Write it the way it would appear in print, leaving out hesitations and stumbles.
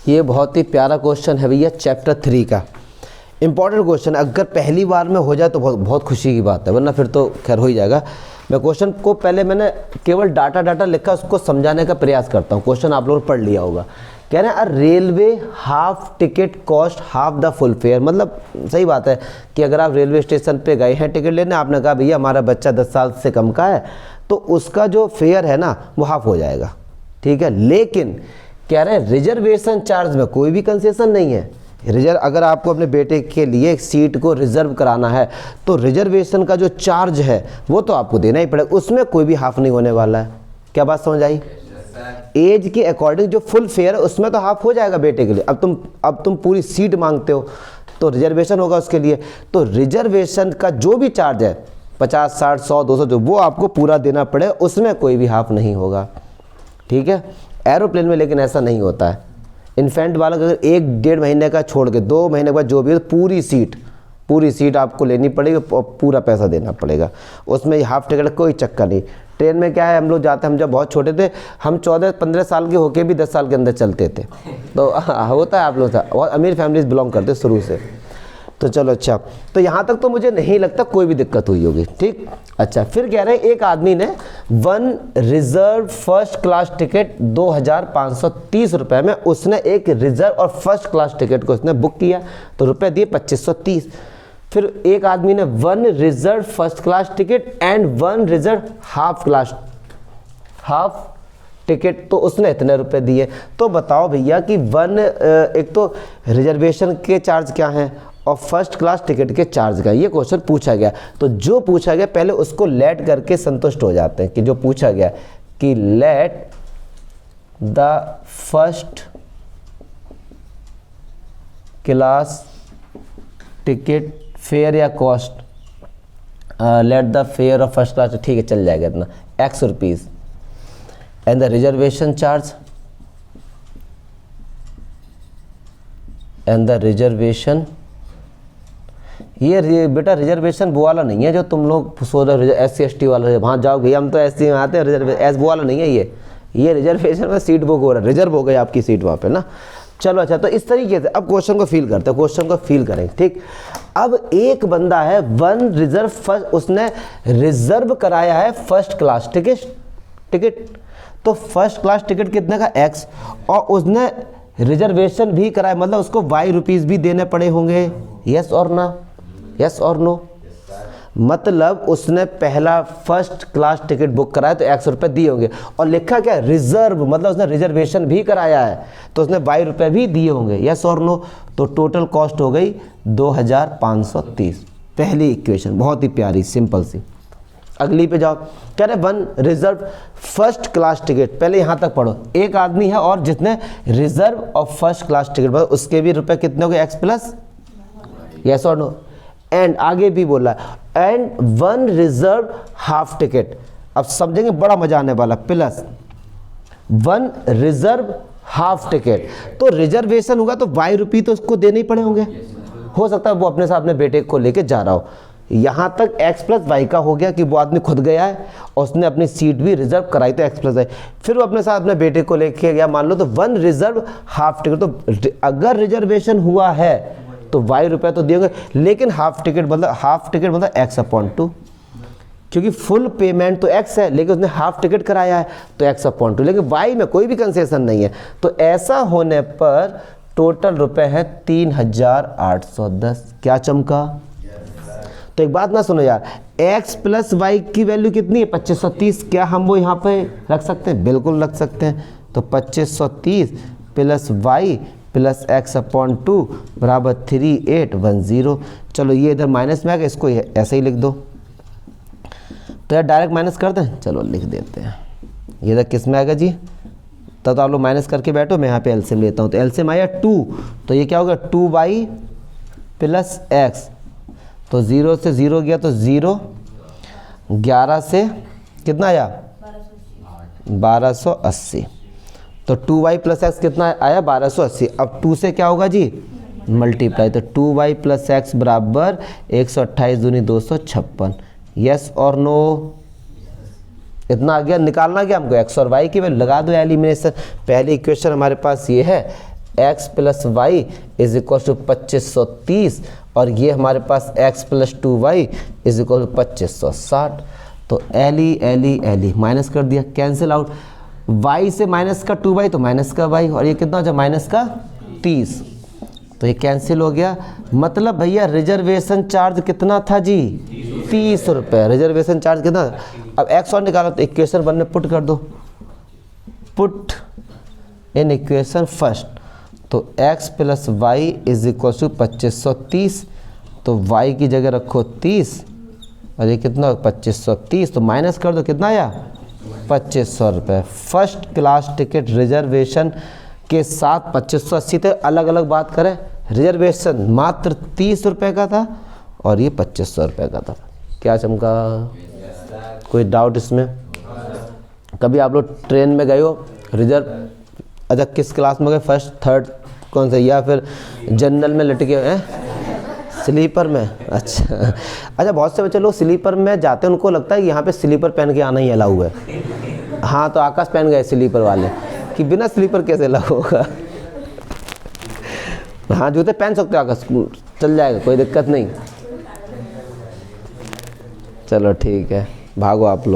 ये बहुत ही प्यारा क्वेश्चन है भैया, चैप्टर 3 का इंपॉर्टेंट क्वेश्चन। अगर पहली बार में हो जाए तो बहुत बहुत खुशी की बात है, वरना फिर तो खैर हो ही जाएगा। मैं क्वेश्चन को पहले मैंने केवल डाटा लिखा, उसको समझाने का प्रयास करता हूँ। क्वेश्चन आप लोगों ने पढ़ लिया होगा। कह रहे हैं a railway half ticket cost half the full fare. मतलब सही बात है कि अगर आप रेलवे स्टेशन पे गए हैं टिकट लेने, आपने कहा भैया हमारा बच्चा 10 साल से कम का है, तो उसका जो फेयर है ना वो हाफ हो जाएगा, ठीक है। लेकिन कह रहे हैं रिजर्वेशन चार्ज में कोई भी कंसेशन नहीं है। अगर आपको अपने बेटे के लिए एक सीट को रिजर्व कराना है तो रिजर्वेशन का जो चार्ज है वो तो आपको देना ही पड़ेगा, उसमें कोई भी हाफ नहीं होने वाला है। क्या बात समझ आई? एज के अकॉर्डिंग जो फुल फेयर है उसमें तो हाफ हो जाएगा बेटे के लिए। अब तुम पूरी सीट मांगते हो तो रिजर्वेशन होगा उसके लिए, तो रिजर्वेशन का जो भी चार्ज है 50, 60, 100, 200 जो वो आपको पूरा देना पड़े, उसमें कोई भी हाफ नहीं होगा, ठीक है। एरोप्लेन में लेकिन ऐसा नहीं होता है। इन्फेंट वाला अगर 1-1.5 महीने का छोड़ के 2 महीने के बाद जो भी हो पूरी सीट आपको लेनी पड़ेगी और पूरा पैसा देना पड़ेगा, उसमें हाफ टिकट कोई चक्कर नहीं। ट्रेन में क्या है, हम लोग जाते हैं, हम जब बहुत छोटे थे, हम 14-15 साल के होके भी 10 साल के अंदर चलते थे, तो होता है आप लोग था, बहुत अमीर फैमिलीज बिलोंग करते शुरू से। तो चलो अच्छा, तो यहाँ तक तो मुझे नहीं लगता कोई भी दिक्कत हुई होगी, ठीक। अच्छा, फिर कह रहे हैं एक आदमी ने 1 रिजर्व फर्स्ट क्लास टिकट 2530 रुपये में उसने एक रिजर्व और फर्स्ट क्लास टिकट को उसने बुक किया, तो रुपए दिए 2530। फिर एक आदमी ने 1 reserve first class ticket and 1 reserve half ticket, तो उसने इतने रुपए दिए। तो बताओ भैया कि एक तो रिजर्वेशन के चार्ज क्या हैं और फर्स्ट क्लास टिकट के चार्ज का ये क्वेश्चन पूछा गया। तो जो पूछा गया पहले उसको लेट करके संतुष्ट हो जाते हैं कि जो पूछा गया कि let the first class ticket fare या cost, let the fare of first class, ठीक है चल जाएगा इतना x rupees, and the reservation charge and the reservation, ये बेटा रिजर्वेशन वो वाला नहीं है जो तुम लोग सोच रहे हो SC ST वाला, वहाँ जाओ भैया हम तो SC में आते हैं, रिजर्वेशन वो वाला नहीं है। ये रिजर्वेशन में सीट बुक हो रहा है, रिजर्व हो गई आपकी सीट वहाँ पे ना। चलो अच्छा, तो इस तरीके से अब क्वेश्चन को फील करते हैं, क्वेश्चन को फील करें, ठीक। अब एक बंदा है 1 रिजर्व फर्स्ट, उसने रिजर्व कराया है फर्स्ट क्लास टिकट, तो फर्स्ट क्लास टिकट कितने का x, और उसने रिजर्वेशन भी कराया, मतलब उसको y रुपीज़ भी देने पड़े होंगे, यस और ना, यस और नो। मतलब उसने पहला फर्स्ट क्लास टिकट बुक कराया तो x रुपये दिए होंगे, और लिखा क्या रिजर्व, मतलब उसने रिजर्वेशन भी कराया है तो उसने y रुपये भी दिए होंगे, यस और नो। तो टोटल कॉस्ट हो गई 2530। पहली इक्वेशन बहुत ही प्यारी सिंपल सी। अगली पे जाओ, कह रहे 1 रिजर्व फर्स्ट क्लास टिकट, पहले यहाँ तक पढ़ो। एक आदमी है और जिसने रिजर्व और फर्स्ट क्लास टिकट, मतलब उसके भी रुपए कितने हो गए x प्लस, यस और नो। एंड आगे भी बोला एंड 1 रिजर्व हाफ टिकट, अब समझेंगे बड़ा मजा आने वाला, प्लस 1 रिजर्व हाफ टिकट, तो रिजर्वेशन होगा तो y रुपये तो उसको देने ही पड़े होंगे। हो सकता है वो अपने साथ अपने बेटे को लेके जा रहा हो। यहाँ तक x प्लस वाई का हो गया कि वो आदमी खुद गया है और उसने अपनी सीट भी रिजर्व कराई तो x प्लस वाई, फिर वो अपने साथ अपने बेटे को लेके गया, मान लो तो 1 रिजर्व हाफ टिकट, तो अगर रिजर्वेशन हुआ है तो y रुपये तो दिए होंगे, लेकिन हाफ टिकट मतलब x/2, क्योंकि फुल पेमेंट तो x है लेकिन उसने हाफ टिकट कराया है तो x/2, लेकिन y में कोई भी कंसेशन नहीं है। तो ऐसा होने पर टोटल रुपए है 3810। क्या चमका? तो एक बात ना सुनो यार, x प्लस वाई की वैल्यू कितनी है 2530, क्या हम वो यहाँ पे रख सकते हैं? बिल्कुल रख सकते हैं। तो 2530 प्लस वाई प्लस x/2 बराबर 3810। चलो ये इधर माइनस में आ गया, इसको ऐसे ही लिख दो। तो यार डायरेक्ट माइनस कर दें, चलो लिख देते हैं। ये इधर किस में आएगा जी, तब तो आप लोग माइनस करके बैठो, मैं यहाँ पे एलसीएम लेता हूँ। तो एलसीएम आया 2, तो ये क्या होगा 2y प्लस x, तो 0 से 0 गया तो 0, 11 से कितना आया 1280, तो 2y प्लस x कितना आया 1280। अब 2 से क्या होगा जी मल्टीप्लाई, तो 2y प्लस x बराबर 128 दूनी 256, यस और नो। इतना आ गया, निकालना क्या हमको x और y की वैल्यू, लगा दो एलिमिनेशन। पहली इक्वेशन हमारे पास ये है x plus y is equal to 2530 और ये हमारे पास x plus 2y is equal to 2560। तो एल ई माइनस कर दिया, कैंसिल आउट, y से माइनस का 2y तो माइनस का y और ये कितना हो जाए माइनस का 30, तो ये कैंसिल हो गया। मतलब भैया रिजर्वेशन चार्ज कितना था जी 30 रुपये, रिजर्वेशन चार्ज कितना। अब x और निकालो तो इक्वेशन वन में पुट कर दो, पुट इन इक्वेशन फर्स्ट, तो x plus y is equal to 2530, तो y की जगह रखो 30 और ये कितना 2530, तो माइनस कर दो कितना आया 2500 रुपये। फर्स्ट क्लास टिकट रिजर्वेशन के साथ 2580 थे, अलग अलग बात करें रिजर्वेशन मात्र 30 रुपये का था और ये 2500 रुपये का था। क्या चमका, कोई डाउट इसमें? कभी आप लोग ट्रेन में गए हो रिजर्व, अच्छा किस क्लास में गए, फर्स्ट थर्ड कौन सा, या फिर जनरल में लटके हैं, स्लीपर में? अच्छा बहुत से बच्चे लोग स्लीपर में जाते हैं, उनको लगता है कि यहाँ पे स्लीपर पहन के आना ही अलाउ है। हाँ तो आकाश पहन गए स्लीपर वाले कि बिना स्लीपर कैसे अलाउ होगा। हाँ जूते पहन सकते हो आकाश, चल जाएगा कोई दिक्कत नहीं। चलो ठीक है, भागो आप लोग।